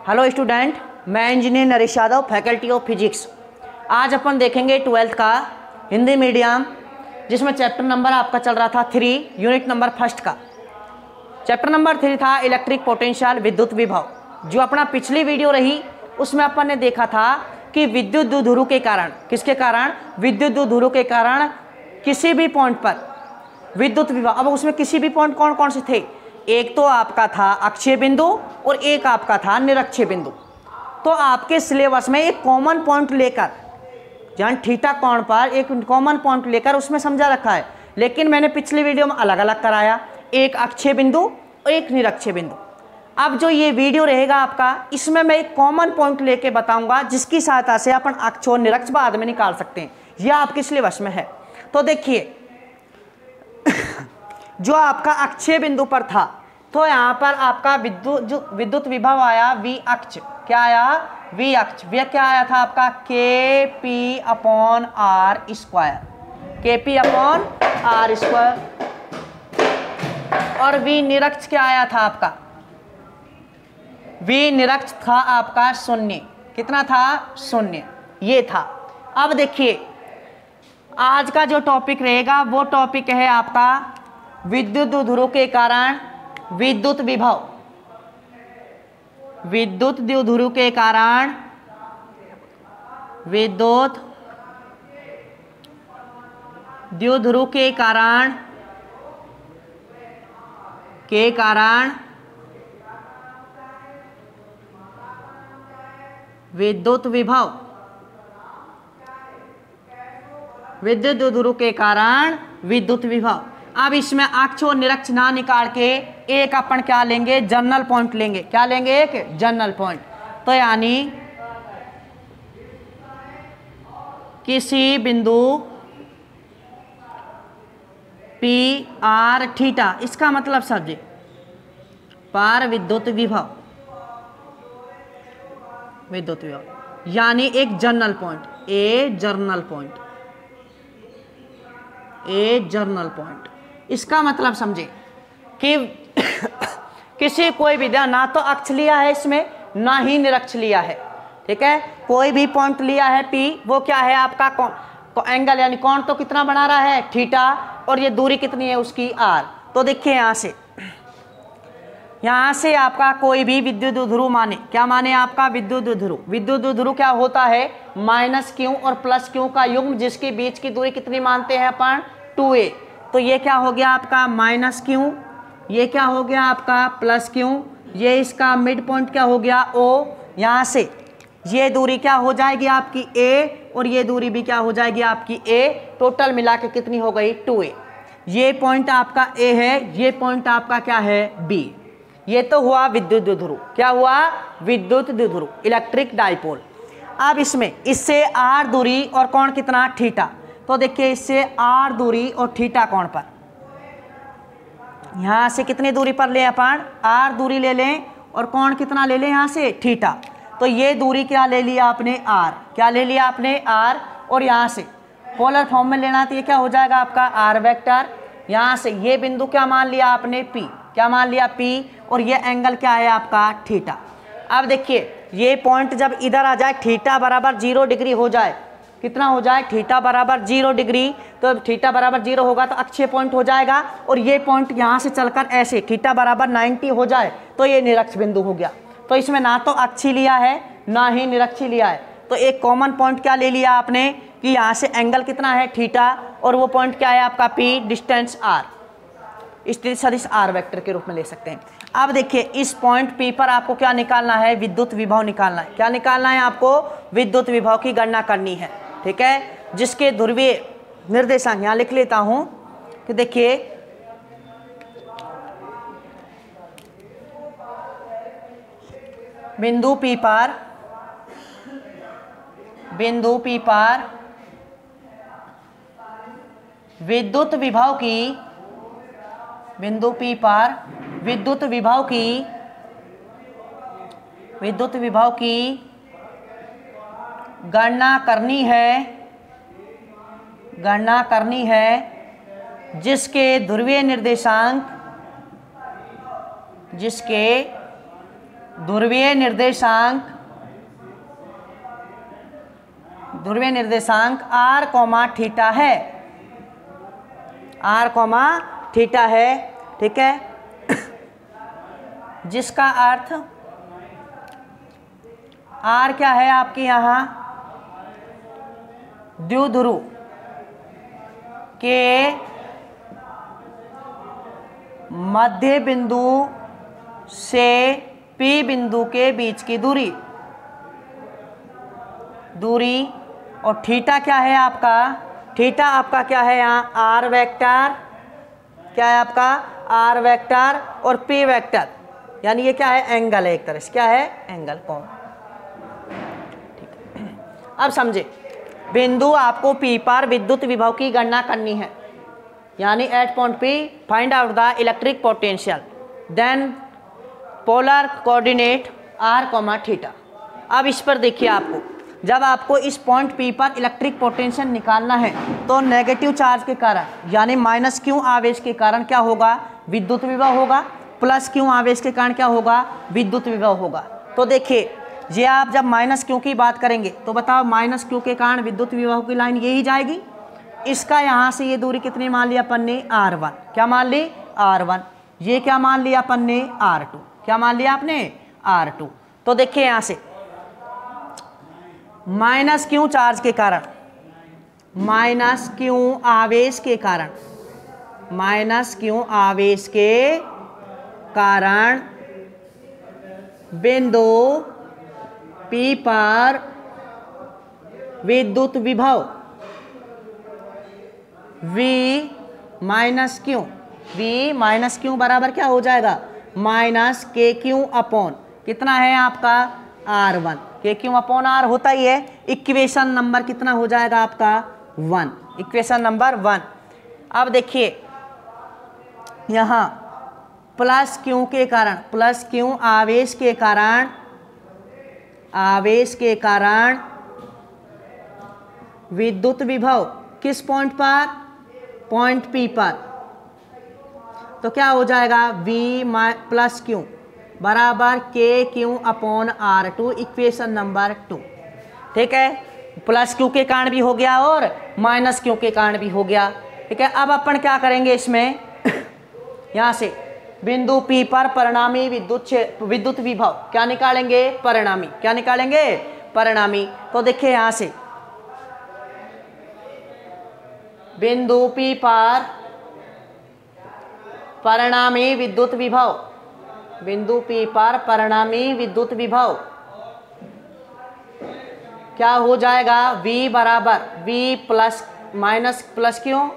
Hello student, मैं engineer Naresh Yadav, faculty of physics. आज अपन देखेंगे 12th का हिंदी मीडियम, जिसमें चैप्टर नंबर आपका चल रहा था 3, यूनिट नंबर फर्स्ट का। चैप्टर नंबर 3 था इलेक्ट्रिक पोटेंशियल, विद्युत विभव। जो अपना पिछली वीडियो रही उसमें अपन ने देखा था कि विद्युत द्विध्रुव के कारण, किसके कारण? विद्युत द्विध्रुव के कारण किसी भी पॉइंट पर विद्युत विभव। अब उसमें किसी भी पॉइंट कौन कौन से थे? एक तो आपका था अक्षीय बिंदु और एक आपका था निरक्षीय बिंदु। तो आपके सिलेबस में एक कॉमन पॉइंट लेकर, जहाँ थीटा कोण पर एक कॉमन पॉइंट लेकर उसमें समझा रखा है, लेकिन मैंने पिछली वीडियो में अलग अलग कराया, एक अक्षीय बिंदु और एक निरक्षीय बिंदु। अब जो ये वीडियो रहेगा आपका, इसमें मैं एक कॉमन पॉइंट लेके बताऊंगा, जिसकी सहायता से अपन अक्ष और निरक्ष बाद में निकाल सकते हैं। यह आपके सिलेबस में है। तो देखिए जो आपका अक्षीय बिंदु पर था, तो यहाँ पर आपका विद्युत विभव आया V अक्ष। क्या आया? V अक्ष। वह क्या आया था आपका? KP/R square, KP/R square. और V निरक्ष क्या आया था आपका? V निरक्ष था आपका 0। कितना था? 0। ये था। अब देखिए आज का जो टॉपिक रहेगा वो टॉपिक है आपका विद्युत द्विध्रुव के कारण विद्युत विभव। विद्युत द्विध्रुव के कारण विद्युत द्विध्रुव के कारण विद्युत विभव। विद्युत द्विध्रुव के कारण विद्युत विभव। अब इसमें अक्ष और निरक्ष ना निकाल के एक अपन क्या लेंगे? जनरल पॉइंट लेंगे। क्या लेंगे? एक जनरल पॉइंट। तो यानी किसी बिंदु PR थीटा, इसका मतलब समझे, पर विद्युत विभव, विद्युत विभव यानी एक जनरल पॉइंट, ए जर्नल पॉइंट, ए जर्नल पॉइंट। इसका मतलब समझे कि किसी कोई भी, ना तो अक्ष लिया है इसमें, ना ही निरक्ष लिया है। ठीक है, कोई भी पॉइंट लिया है P, वो क्या है आपका? एंगल यानी कोण तो कितना बना रहा है? थीटा। और ये दूरी कितनी है उसकी? R। तो देखिए यहाँ से आपका कोई भी विद्युत द्विध्रुव माने, क्या माने आपका? विद्युत द्विध्रुव। विद्युत द्विध्रुव क्या होता है? -Q और +Q का युग्म, जिसके बीच की दूरी कितनी मानते हैं अपन? 2a। तो ये क्या हो गया आपका? -Q। ये क्या हो गया आपका? +Q। ये इसका मिड पॉइंट क्या हो गया? O। यहाँ से ये दूरी क्या हो जाएगी आपकी? a, और ये दूरी भी क्या हो जाएगी आपकी? a। टोटल मिला के कितनी हो गई? 2a। ये पॉइंट आपका a है, ये पॉइंट आपका क्या है? b। ये तो हुआ विद्युत द्विध्रुव। क्या हुआ? विद्युत द्विध्रुव, इलेक्ट्रिक डाइपोल। अब इसमें इससे r दूरी और कोण कितना? थीटा। तो देखिए इससे r दूरी और थीटा कोण पर, यहाँ से कितनी दूरी पर ले अपन? r दूरी ले लें और कोण कितना ले लें? यहाँ से थीटा। तो ये दूरी क्या ले लिया आपने? r। क्या ले लिया आपने? r। और यहाँ से पोलर फॉर्म में लेना, तो ये क्या हो जाएगा आपका? r vector. यहाँ से ये बिंदु क्या मान लिया आपने? P। क्या मान लिया? P। और ये एंगल क्या है आपका? थीटा। अब देखिए ये पॉइंट जब इधर आ जाए, थीटा बराबर 0 डिग्री हो जाए, कितना हो जाए? थीटा बराबर 0 डिग्री। तो थीटा बराबर 0 होगा तो अक्षीय पॉइंट हो जाएगा। और ये पॉइंट यहाँ से चलकर ऐसे थीटा बराबर 90 हो जाए तो ये निरक्ष बिंदु हो गया। तो इसमें ना तो अक्षीय लिया है, ना ही निरक्षीय लिया है। तो एक कॉमन पॉइंट क्या ले लिया आपने कि यहाँ से एंगल कितना है? थीटा। और वो पॉइंट क्या है आपका? P, डिस्टेंस R, स्थिति सदिश R वेक्टर के रूप में ले सकते हैं। अब देखिए इस पॉइंट P पर आपको क्या निकालना है? विद्युत विभव निकालना है। क्या निकालना है आपको? विद्युत विभव की गणना करनी है। ठीक है, जिसके ध्रुवीय निर्देशांक यहाँ लिख लेता हूं कि देखिए बिंदु P पर विद्युत विभव की, बिंदु P पर विद्युत विभव की गणना करनी है जिसके ध्रुवीय निर्देशांक ध्रुवीय निर्देशांक r कॉमा थीटा है, r कॉमा थीटा है, ठीक है, जिसका अर्थ r क्या है आपके यहाँ द्विध्रुव के मध्य बिंदु से P बिंदु के बीच की दूरी, और थीटा क्या है आपका, थीटा आपका क्या है यहाँ r वेक्टर, क्या है आपका r वेक्टर और P वेक्टर, यानी ये क्या है एंगल है, एक तरह से क्या है एंगल कोण। ठीक है, अब समझे, बिंदु आपको P पर विद्युत विभव की गणना करनी है, यानी at point P find out the electric potential, then polar coordinate r comma theta. अब इस पर देखिए, आपको जब आपको इस पॉइंट P पर इलेक्ट्रिक पोटेंशियल निकालना है तो नेगेटिव चार्ज के कारण यानी माइनस Q आवेश के कारण क्या होगा, विद्युत विभव होगा, प्लस Q आवेश के कारण क्या होगा, विद्युत विभव होगा। तो देखिए, ये आप जब माइनस Q की बात करेंगे तो बताओ माइनस Q के कारण विद्युत विभव की लाइन यही जाएगी। इसका यहाँ से ये दूरी कितनी मान लिया अपन ने, R1, क्या मान ली R1, ये क्या मान लिया अपन ने R2, क्या मान लिया आपने R2। तो देखिए यहाँ से माइनस Q चार्ज के कारण, माइनस Q आवेश के कारण, माइनस Q आवेश के कारण बिंदु P पर विद्युत विभव V minus Q, V minus Q बराबर क्या हो जाएगा, माइनस KQ अपॉन कितना है आपका R1, KQ अपॉन R होता ही है। इक्वेशन नंबर कितना हो जाएगा आपका 1, इक्वेशन नंबर 1। अब देखिए यहाँ प्लस Q के कारण, प्लस Q आवेश के कारण, आवेश के कारण विद्युत विभव किस पॉइंट पर, पॉइंट P पर, तो क्या हो जाएगा V प्लस Q बराबर KQ upon R2, equation number 2। ठीक है, प्लस Q के कारण भी हो गया और माइनस Q के कारण भी हो गया। ठीक है, अब अपन क्या करेंगे इसमें यहाँ से बिंदु P पर परिणामी विद्युत विभव क्या निकालेंगे, परिणामी, क्या निकालेंगे परिणामी। तो देखिए यहाँ से बिंदु P पर परिणामी विद्युत विभव, बिंदु P पर परिणामी विद्युत विभव क्या हो जाएगा, V बराबर V प्लस माइनस प्लस क्यों,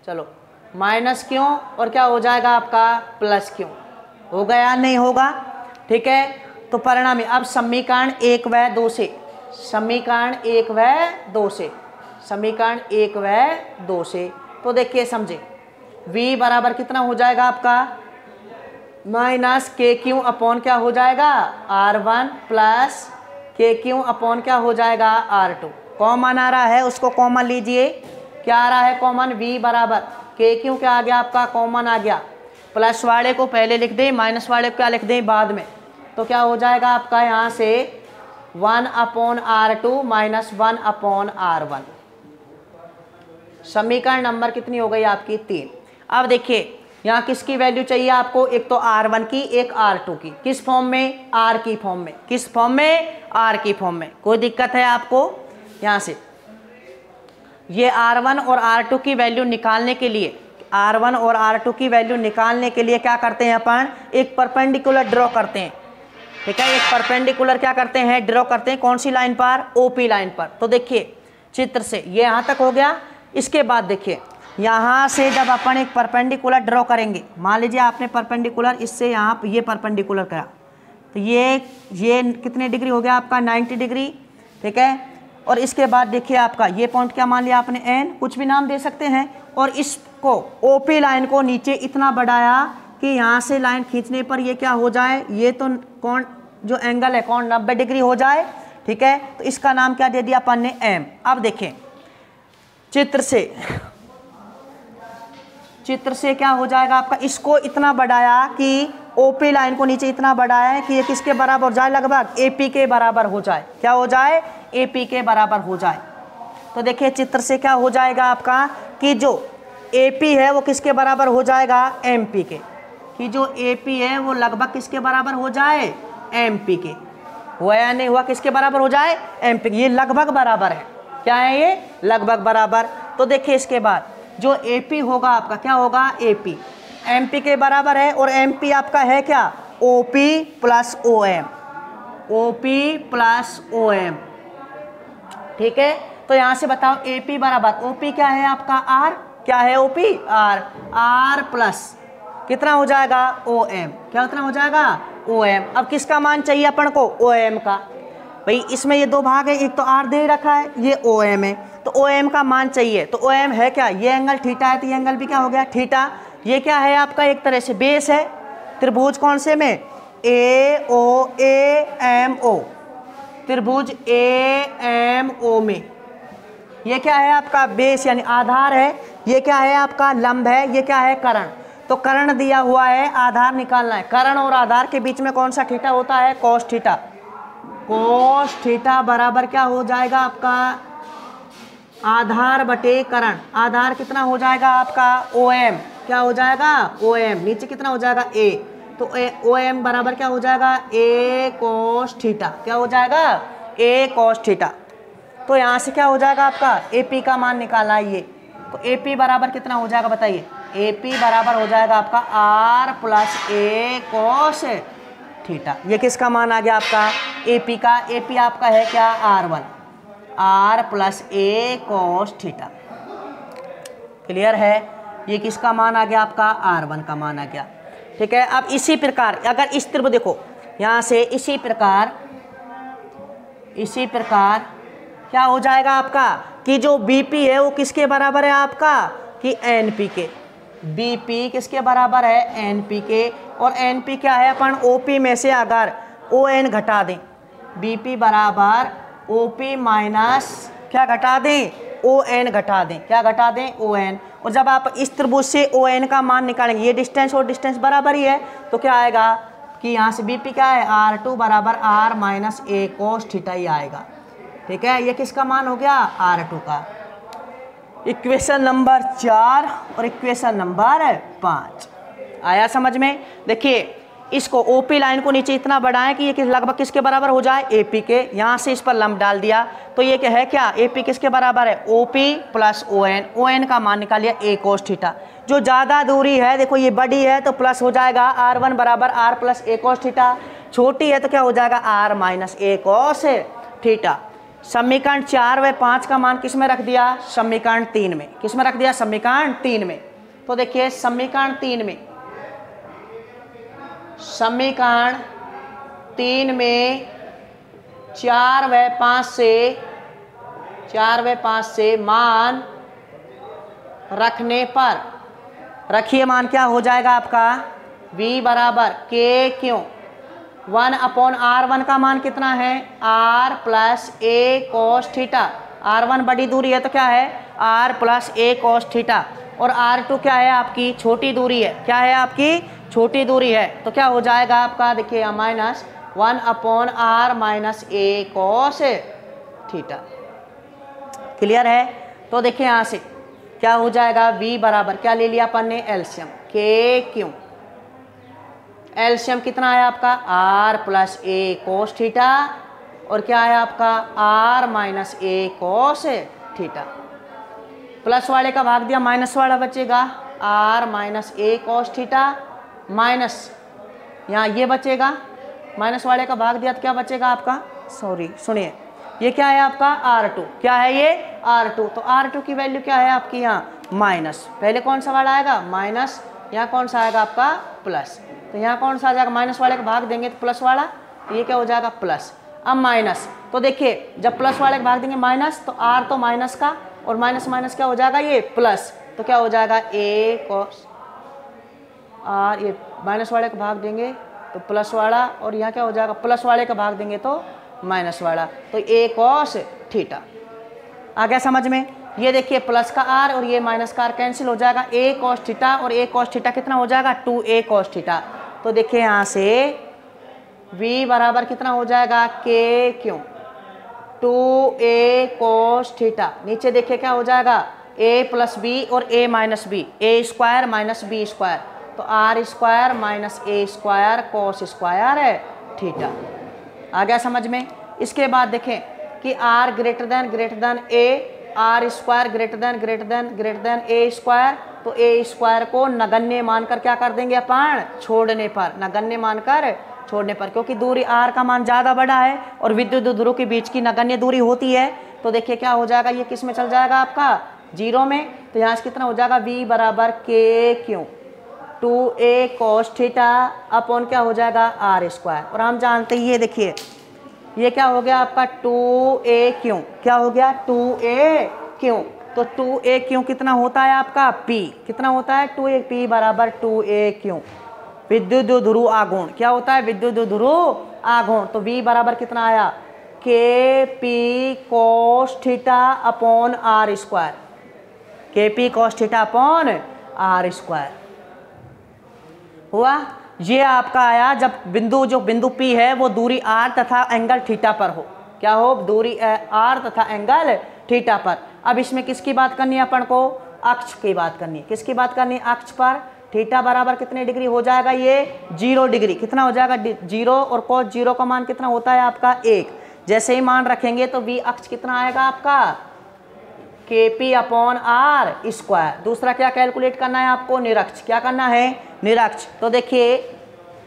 चलो माइनस क्यों और क्या हो जाएगा आपका प्लस क्यों, हो गया नहीं होगा। ठीक है, तो परिणामी अब समीकरण 1 व 2 से, समीकरण 1 व 2 से, समीकरण 1 व 2 से, तो देखिए समझे V बराबर कितना हो जाएगा आपका माइनस KQ अपॉन क्या हो जाएगा R1 प्लस KQ अपॉन क्या हो जाएगा R2। कॉमन आ रहा है उसको कॉमन लीजिए, क्या आ रहा है कॉमन, V बराबर KQ क्या आ गया आपका कॉमन आ गया, प्लस वाले को पहले लिख दें, माइनस वाले को क्या लिख दें बाद में, तो क्या हो जाएगा आपका यहाँ से 1 upon R2 minus 1 upon R1। समीकरण नंबर कितनी हो गई आपकी 3। अब देखिए यहाँ किसकी वैल्यू चाहिए आपको, एक तो R1 की, एक R2 की, किस फॉर्म में, R की फॉर्म में, किस फॉर्म में, R की फॉर्म में। कोई दिक्कत है आपको, यहाँ से ये R1 और R2 की वैल्यू निकालने के लिए, R1 और R2 की वैल्यू निकालने के लिए क्या करते हैं अपन, एक परपेंडिकुलर ड्रॉ करते हैं। ठीक है, एक परपेंडिकुलर क्या करते हैं, ड्रॉ करते हैं, कौन सी लाइन पर, OP लाइन पर। तो देखिए चित्र से ये यहाँ तक हो गया। इसके बाद देखिए यहाँ से जब अपन एक परपेंडिकुलर ड्रॉ करेंगे, मान लीजिए आपने परपेंडिकुलर इससे यहाँ ये परपेंडिकुलर करा, तो ये कितने डिग्री हो गया आपका 90 डिग्री। ठीक है, और इसके बाद देखिए आपका ये पॉइंट क्या मान लिया आपने N, कुछ भी नाम दे सकते हैं, और इसको OP लाइन को नीचे इतना बढ़ाया कि यहाँ से लाइन खींचने पर ये क्या हो जाए, ये तो कौन जो एंगल है कौन 90 डिग्री हो जाए। ठीक है, तो इसका नाम क्या दे दिया अपन ने M। अब देखें चित्र से क्या हो जाएगा आपका, इसको इतना बढ़ाया कि ओपी लाइन को नीचे इतना बढ़ाया है कि ये किसके बराबर हो जाए, लगभग एपी के बराबर हो जाए। क्या हो जाए, एपी के बराबर हो जाए। तो देखिए चित्र से क्या हो जाएगा आपका कि जो एपी है वो किसके बराबर हो जाएगा, एमपी के, कि जो एपी है वो लगभग किसके बराबर हो जाए, एमपी के। हुआ या नहीं हुआ, किसके बराबर हो जाए, एमपी के। ये लगभग बराबर है, क्या है ये, लगभग बराबर। तो देखिए इसके बाद जो एपी होगा आपका क्या होगा, एपी एमपी के बराबर है, और एमपी आपका है क्या, OP plus OM, OP plus OM. ठीक है, तो यहाँ से बताओ एपी बराबर ओपी क्या है आपका, आर, क्या है ओपी, आर, आर प्लस कितना हो जाएगा, ओएम, क्या कितना हो जाएगा, ओएम। अब किसका मान चाहिए अपन को, ओएम का। भाई इसमें ये दो भाग है, एक तो आर दे रखा है, ये ओएम है, तो ओएम का मान चाहिए। तो ओएम है क्या, ये एंगल थीटा है, तो ये एंगल भी क्या हो गया, थीटा। ये क्या है आपका, एक तरह से बेस है त्रिभुज, कौन से में, ए ओ ए एम ओ, त्रिभुज ए एम ओ में। ये क्या है आपका, बेस यानी आधार है। ये क्या है आपका, लंब है। ये क्या है, कर्ण। तो कर्ण दिया हुआ है, आधार निकालना है। कर्ण और आधार के बीच में कौन सा थीटा होता है, कॉस थीटा। कॉस थीटा बराबर क्या हो जाएगा आपका, आधार बटे कर्ण। आधार कितना हो जाएगा आपका, ओएम, क्या हो जाएगा, ओएम। नीचे कितना हो जाएगा, ए, तो ओएम बराबर क्या हो जाएगा, ए कॉस थीटा। क्या हो जाएगा, ए कॉस थीटा। तो यहाँ से क्या हो जाएगा आपका, एपी का मान निकालना है ये। तो एपी बराबर कितना हो जाएगा बताइए, एपी बराबर हो जाएगा आपका r plus a cos theta. ये किसका मान आ गया आपका, एपी का। एपी आपका है क्या, R1, r plus a cos theta. Clear है, ये किसका मान आ गया आपका, R1 का मान आ गया। ठीक है, अब इसी प्रकार अगर इस त्रिभुज देखो यहाँ से, इसी प्रकार क्या हो जाएगा आपका कि जो बीपी है वो किसके बराबर है आपका, कि एनपी के। बीपी किसके बराबर है, एनपी के। और एनपी क्या है, अपन ओपी में से अगर ओ एन घटा दें, बीपी बराबर ओपी माइनस क्या घटा दें, ओ एन घटा दें। क्या घटा दें, ओ एन। और जब आप इस त्रिभुज से ओ एन का मान निकालेंगे, ये डिस्टेंस और डिस्टेंस बराबर ही है, तो क्या आएगा कि यहाँ से बीपी क्या है, R2 बराबर r minus a cos theta ही आएगा। ठीक है, ये किसका मान हो गया, R2 का। इक्वेशन नंबर 4 और इक्वेशन नंबर 5 आया समझ में। देखिए इसको ओपी लाइन को नीचे इतना बढ़ाएं कि ये लगभग किसके बराबर हो जाए, एपी के। यहाँ से इस पर लंब डाल दिया, तो ये क्या है, क्या एपी किसके बराबर है, ओपी प्लस ओएन। ओएन का मान निकालिए ए कोस थीटा। जो ज़्यादा दूरी है देखो ये बड़ी है तो प्लस हो जाएगा, R1 बराबर r plus a cos theta. छोटी है तो क्या हो जाएगा, r minus a cos theta. समीकरण 4 व 5 का मान किस में रख दिया, समीकरण 3 में। किस में रख दिया, समीकरण 3 में। तो देखिए समीकरण 3 में, समीकरण 3 में 4 व 5 से मान रखने पर, रखिए मान क्या हो जाएगा आपका, v बराबर के क्यों 1/R1 का मान कितना है, r plus a cos theta. R1 बड़ी दूरी है तो क्या है, r plus a cos theta. और R2 क्या है आपकी छोटी दूरी है, क्या है आपकी छोटी दूरी है, तो क्या हो जाएगा आपका, देखिए minus 1/R minus a cos theta. Clear है। तो देखिए यहाँ से क्या हो जाएगा, v बराबर क्या ले लिया अपन ने, एलसीएम के क्यों। एलसीएम कितना है आपका, r plus a cos theta, और क्या है आपका r minus a cos theta. Plus वाले का भाग दिया, माइनस वाला बचेगा, r minus a cos theta, minus यहाँ ये बचेगा, माइनस वाले का भाग दिया तो क्या बचेगा आपका, सॉरी सुनिए, ये क्या है आपका R2, क्या है ये R2। तो R2 की वैल्यू क्या है आपकी यहाँ माइनस, पहले कौन सा वाला आएगा माइनस, यहाँ कौन सा आएगा आपका प्लस। तो यहाँ कौन सा आ जाएगा, माइनस वाले का भाग देंगे तो प्लस वाला, तो ये क्या हो जाएगा प्लस। अब माइनस, तो देखिए जब प्लस वाले का भाग देंगे माइनस, तो R तो माइनस का, और माइनस माइनस क्या हो जाएगा ये प्लस, तो क्या हो जाएगा ए कॉस R। ये माइनस वाले का भाग देंगे तो प्लस वाला, और यहाँ क्या हो जाएगा प्लस वाले का भाग देंगे तो माइनस वाला, तो ए कॉस थीटा। आ गया समझ में। ये देखिए प्लस का r और ये माइनस का r कैंसिल हो जाएगा, ए कॉस थीटा और ए कॉस थीटा कितना हो जाएगा 2a कॉस थीटा। तो देखिए यहाँ से v बराबर कितना हो जाएगा के क्यों 2a cos थीटा। नीचे देखिए क्या हो जाएगा a प्लस बी और a minus b, a square minus b square, तो r square minus a square cos square है थीटा। आ गया समझ में। इसके बाद देखें कि r greater than a, r square greater than a square, तो ए स्क्वायर को नगण्य मानकर क्या कर देंगे अपन, छोड़ने पर, नगण्य मानकर छोड़ने पर, क्योंकि दूरी r का मान ज़्यादा बड़ा है और विद्युत ध्रुव के बीच की नगण्य दूरी होती है। तो देखिए क्या हो जाएगा, ये किस में चल जाएगा आपका 0 में, तो यहाँ से कितना हो जाएगा v बराबर के क्यों 2a cos थीटा अपॉन क्या हो जाएगा आर स्क्वायर। और हम जानते हैं ये देखिए ये क्या हो गया आपका 2a क्यों, क्या हो गया 2a क्यों, तो 2a क्यों कितना होता है आपका p, कितना होता है 2a, p बराबर 2a क्यों विद्युत ध्रुव आघूर्ण, क्या होता है विद्युत ध्रुव आघूर्ण, तो v बराबर कितना आया k p cos theta upon r square, k p cos theta upon r square हुआ। ये आपका आया जब जो बिंदु P है वो दूरी r तथा एंगल थीटा पर हो, क्या हो दूरी r तथा एंगल थीटा पर। अब इसमें किसकी बात करनी है अपन को, अक्ष की बात करनी है, किसकी बात करनी है अक्ष पर। थीटा बराबर कितने डिग्री हो जाएगा, ये 0 डिग्री, कितना हो जाएगा 0, और कोस 0 का मान कितना होता है आपका 1। जैसे ही मान रखेंगे तो v अक्ष कितना आएगा आपका के पी अपॉन आर स्क्वायर। दूसरा क्या कैलकुलेट करना है आपको, निरक्ष, क्या करना है निरक्ष। तो देखिए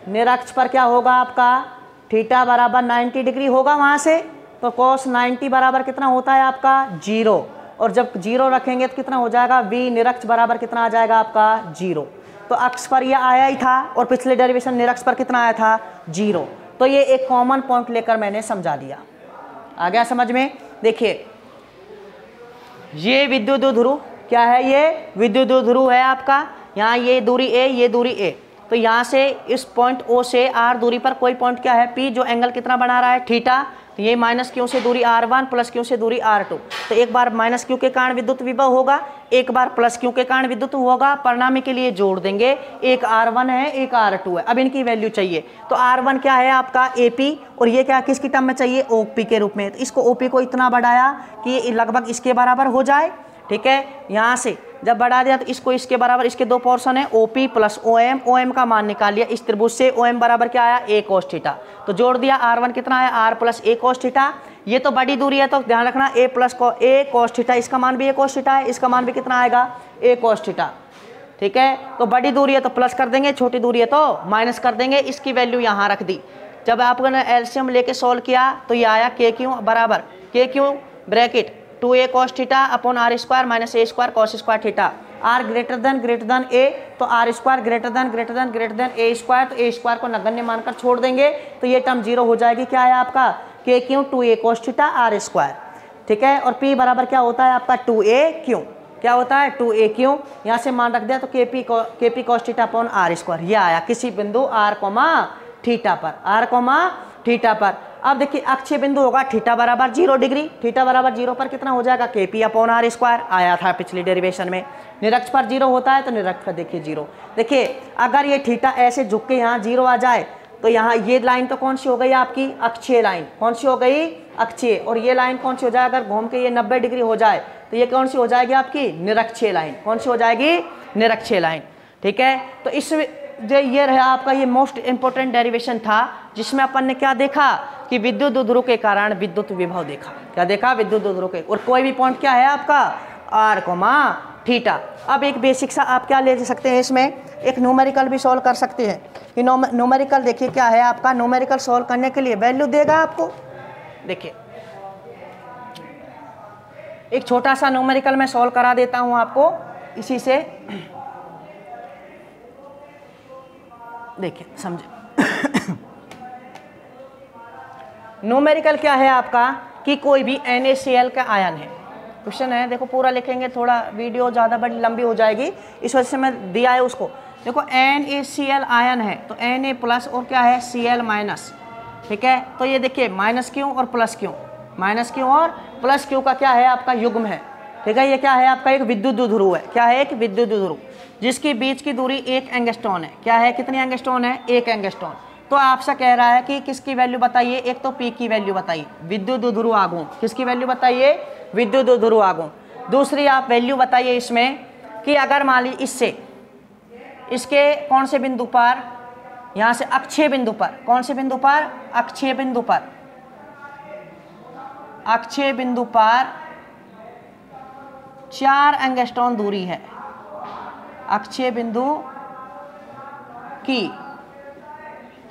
निरक्ष पर क्या होगा आपका थीटा बराबर 90 डिग्री होगा वहाँ से, तो कोस 90 बराबर कितना होता है आपका 0, और जब 0 रखेंगे तो कितना हो जाएगा v निरक्ष बराबर कितना आ जाएगा आपका 0। तो अक्ष पर यह आया ही था और पिछले डेरिवेशन निरक्ष पर कितना आया था 0, तो ये एक कॉमन पॉइंट लेकर मैंने समझा दिया। आ गया समझ में। देखिए ये विद्युत ध्रुव क्या है, ये विद्युत ध्रुव है आपका, यहाँ ये दूरी a, ये दूरी a, तो यहाँ से इस पॉइंट O से r दूरी पर कोई पॉइंट क्या है P जो एंगल कितना बना रहा है थीटा, तो ये माइनस क्यू से दूरी r1 प्लस क्यू से दूरी r2, तो एक बार माइनस क्यू के कारण विद्युत विभव होगा, एक बार प्लस क्यू के कारण विद्युत होगा, परिणामी के लिए जोड़ देंगे, एक r1 है एक r2 है। अब इनकी वैल्यू चाहिए, तो r1 क्या है आपका AP, और ये क्या किसकी टर्म में चाहिए OP के रूप में, तो इसको OP को इतना बढ़ाया कि लगभग इसके बराबर हो जाए, ठीक है। यहाँ से जब बढ़ा दिया तो इसको इसके बराबर, इसके दो पोर्शन है OP प्लस OM, OM का मान निकाल लिया इस त्रिभुज से, OM बराबर क्या आया a cos थीटा, तो जोड़ दिया r1 कितना आया r plus a cos theta. ये तो बड़ी दूरी है तो ध्यान रखना a plus a cos theta, इसका मान भी a cos थीटा है, इसका मान भी कितना आएगा a cos थीटा, ठीक है। तो बड़ी दूरी है तो प्लस कर देंगे, छोटी दूरी है तो माइनस कर देंगे, इसकी वैल्यू यहाँ रख दी। जब आपने एलसीएम लेके सॉल्व किया तो ये आया के क्यू बराबर k q bracket 2a cos theta upon r square minus a square cos square theta. r greater than a, तो r square greater than a square, तो ए स्क्वायर को नगण्य मानकर छोड़ देंगे, तो ये टर्म 0 हो जाएगी। क्या है आपका k q 2a cos theta r square, ठीक है। और p बराबर क्या होता है आपका 2a क्यू, क्या होता है 2a क्यू, यहाँ से मान रख दिया तो k p cos theta upon r square, ये आया किसी बिंदु r थीटा पर, r थीटा पर। अब देखिए अक्षीय बिंदु होगा थीटा बराबर 0 डिग्री, थीटा बराबर 0 पर कितना हो जाएगा के पी अपॉन आर स्क्वायर, आया था पिछली डेरिवेशन में। निरक्ष पर 0 होता है तो निरक्ष पर देखिए 0। देखिए अगर ये थीटा ऐसे झुक के यहाँ 0 आ जाए तो यहाँ ये लाइन तो कौन सी हो गई आपकी अक्षीय लाइन, कौन सी हो गई अक्षीय, और ये लाइन कौन सी हो जाए, अगर घूम के ये 90 डिग्री हो जाए तो ये कौन सी हो जाएगी आपकी निरक्षीय लाइन, कौन सी हो जाएगी निरक्षीय लाइन, ठीक है। तो इस ये रहा आपका ये मोस्ट इंपॉर्टेंट डेरिवेशन था जिसमें अपन ने क्या देखा कि विद्युत ध्रुव के कारण विद्युत विभव देखा, क्या देखा विद्युत ध्रुव के, और कोई भी पॉइंट क्या है आपका r थीटा। अब एक बेसिक सा आप क्या ले सकते हैं, इसमें एक न्यूमेरिकल भी सॉल्व कर सकते हैं कि न्यूमेरिकल देखिए क्या है आपका, न्यूमेरिकल सॉल्व करने के लिए वैल्यू देगा आपको। देखिए एक छोटा सा न्यूमेरिकल मैं सॉल्व करा देता हूं आपको इसी से, देखिए समझे। न्यूमेरिकल क्या है आपका कि कोई भी NaCl का आयन है, क्वेश्चन है देखो पूरा लिखेंगे, थोड़ा वीडियो ज़्यादा बड़ी लंबी हो जाएगी इस वजह से मैं दिया है उसको। देखो NaCl आयन है तो Na प्लस और क्या है Cl माइनस, ठीक है। तो ये देखिए माइनस क्यों और प्लस क्यों, माइनस क्यों और प्लस क्यों का क्या है आपका युग्म है, ठीक है। ये क्या है आपका एक विद्युत ध्रुव है, क्या है एक विद्युत ध्रुव। जिसकी बीच की दूरी 1 एंगस्ट्रॉन है। क्या है, कितनी एंगस्ट्रॉन है, 1 एंगस्ट्रॉन। तो आपसे कह रहा है कि किसकी वैल्यू बताइए, एक तो P की वैल्यू बताइए, विद्युत ध्रुव आघूर्ण, किसकी वैल्यू बताइए, विद्युत ध्रुव आघूर्ण। दूसरी आप वैल्यू बताइए इसमें कि अगर मान लीजिए इससे इसके कौन से बिंदु पर, यहाँ से अक्षीय बिंदु पर, कौन से बिंदु पर, अक्षीय बिंदु पर, अक्षीय बिंदु पर 4 एंगस्ट्रॉन दूरी है, अक्षीय बिंदु की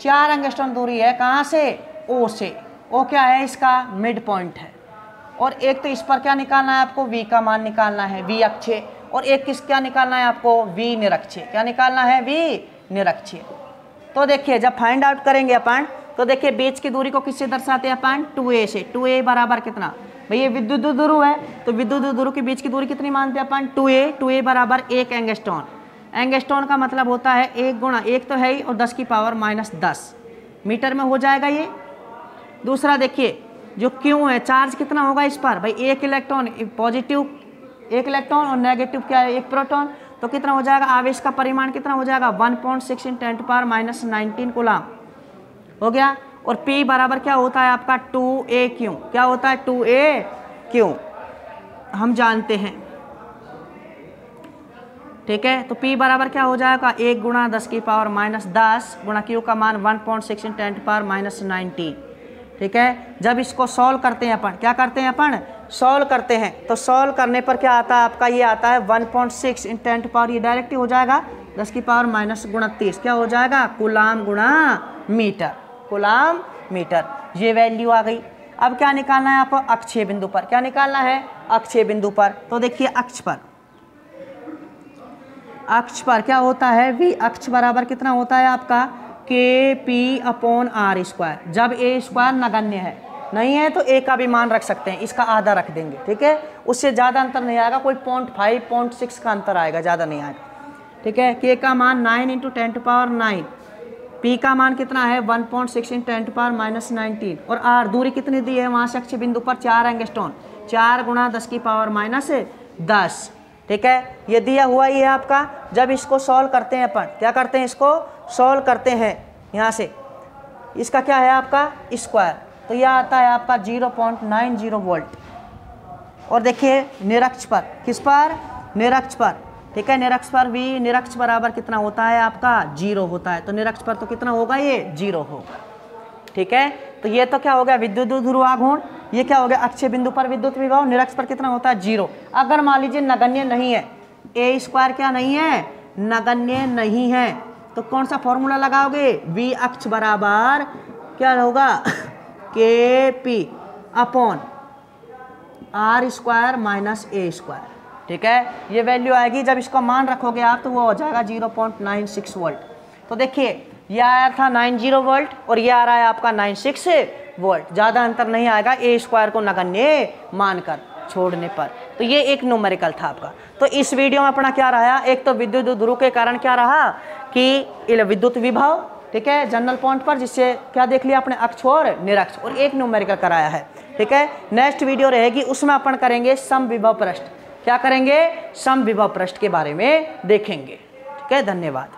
4 एंगस्ट्रॉन दूरी है, कहाँ से, O से। O क्या है, इसका मिड पॉइंट है। और एक तो इस पर क्या निकालना है आपको, V का मान निकालना है, V अक्षीय, और एक किस क्या निकालना है आपको, V निरक्षीय। क्या निकालना है, V निरक्षीय। तो देखिए जब फाइंड आउट करेंगे अपन, तो देखिए बीच की दूरी को किससे दर्शाते हैं अपन, 2a से। 2a बराबर कितना, भाई ये विद्युत ध्रुव है, तो विद्युत ध्रुव के बीच की दूरी कितनी मानते हैं अपन, 2a। 2a बराबर 1 एंगस्ट्रॉन। एंगस्ट्रॉन का मतलब होता है 1 गुणा 1 तो है ही, और 10 की पावर -10 मीटर में हो जाएगा ये। दूसरा देखिए जो Q है, चार्ज कितना होगा इस पर, भाई 1 इलेक्ट्रॉन, पॉजिटिव 1 इलेक्ट्रॉन और नेगेटिव क्या है, 1 प्रोटॉन। तो कितना हो जाएगा, आवेश का परिमाण कितना हो जाएगा, 1.6 × 10⁻⁻19 कूलम हो गया। और P बराबर क्या होता है आपका, 2AQ। क्या होता है, 2AQ हम जानते हैं, ठीक है। तो P बराबर क्या हो जाएगा, 1 गुणा 10 की पावर -10 गुणा Q का मान 1.6 × 10⁻⁻19, ठीक है। जब इसको सॉल्व करते हैं अपन, क्या करते हैं अपन, सॉल्व करते हैं, तो सॉल्व करने पर क्या आता है आपका, ये आता है 1.6 × 10 पावर, ये डायरेक्ट ही हो जाएगा 10 की पावर -29, क्या हो जाएगा, कूलाम गुणा मीटर, कूलाम मीटर। ये वैल्यू आ गई। अब क्या निकालना है आपको, अक्षीय बिंदु पर। क्या निकालना है, अक्षीय बिंदु पर। तो देखिए अक्ष पर, अक्ष पर क्या होता है, V अक्ष बराबर कितना होता है आपका, KP/r²। जब a² नगण्य है, नहीं है तो a का भी मान रख सकते हैं, इसका आधा रख देंगे, ठीक है। उससे ज़्यादा अंतर नहीं आएगा, कोई 0.5 0.6 का अंतर आएगा, ज़्यादा नहीं आएगा, ठीक है। K का मान 9 × 10⁻9, P का मान कितना है 1.6 × 10⁻⁻19, और R दूरी कितनी दी है वहाँ से अक्षीय बिंदु पर, 4 एंगस्ट्रॉन, 4 गुणा 10 की पावर -10, ठीक है। ये दिया हुआ ही है आपका। जब इसको सॉल्व करते हैं अपन, क्या करते हैं, इसको सॉल्व करते हैं, यहाँ से इसका क्या है आपका स्क्वायर, तो यह आता है आपका 0.90 वोल्ट। और देखिए निरक्ष पर, किस पर, निरक्ष पर, ठीक है। निरक्ष पर V निरक्ष बराबर कितना होता है आपका, 0 होता है। तो निरक्ष पर तो कितना होगा, ये 0 होगा, ठीक है। तो ये तो क्या हो गया, विद्युत ध्रुव आघूर्ण। ये क्या हो गया, अक्षीय बिंदु पर विद्युत विभव, निरक्ष पर कितना होता है, 0। अगर मान लीजिए नगण्य नहीं है, a² क्या नहीं है, नगण्य नहीं है, तो कौन सा फॉर्मूला लगाओगे, V अक्ष बराबर क्या होगा, KP/r² -a², ठीक है। ये वैल्यू आएगी, जब इसका मान रखोगे आप तो वो हो जाएगा 0.96 वोल्ट। तो देखिए ये आया था 90 वोल्ट और ये आ रहा है आपका 96 वोल्ट, ज़्यादा अंतर नहीं आएगा a² को नगण्य मानकर छोड़ने पर। तो ये एक न्यूमेरिकल था आपका। तो इस वीडियो में अपना क्या रहा, एक तो विद्युत ध्रुव के कारण क्या रहा कि विद्युत विभव, ठीक है, जनरल पॉइंट पर, जिससे क्या देख लिया अपने अक्ष और निरक्ष, और एक न्यूमेरिकल कराया है, ठीक है। नेक्स्ट वीडियो रहेगी, उसमें अपन करेंगे समविभव पृष्ठ। क्या करेंगे, समविभव पृष्ठ के बारे में देखेंगे, ठीक है। धन्यवाद।